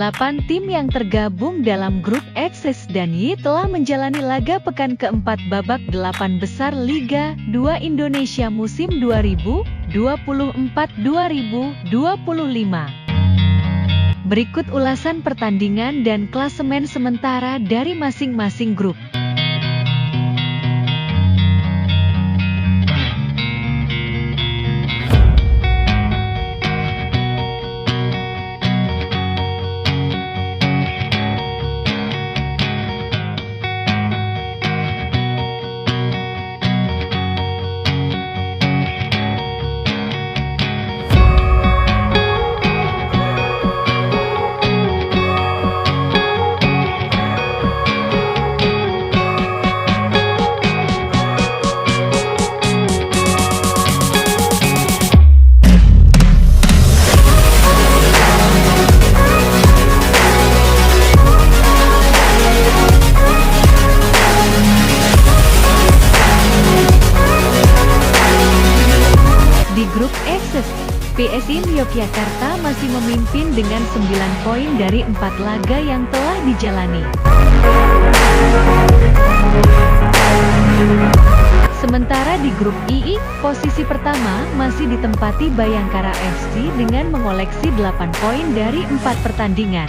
8 tim yang tergabung dalam grup X dan Y telah menjalani laga pekan keempat babak 8 besar Liga 2 Indonesia musim 2024-2025. Berikut ulasan pertandingan dan klasemen sementara dari masing-masing grup. Di grup X, PSIS Yogyakarta masih memimpin dengan 9 poin dari 4 laga yang telah dijalani. Sementara di grup II, posisi pertama masih ditempati Bayangkara FC dengan mengoleksi 8 poin dari 4 pertandingan.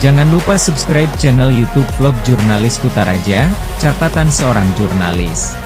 Jangan lupa subscribe channel YouTube Vlog Jurnalis Kutaraja, catatan seorang jurnalis.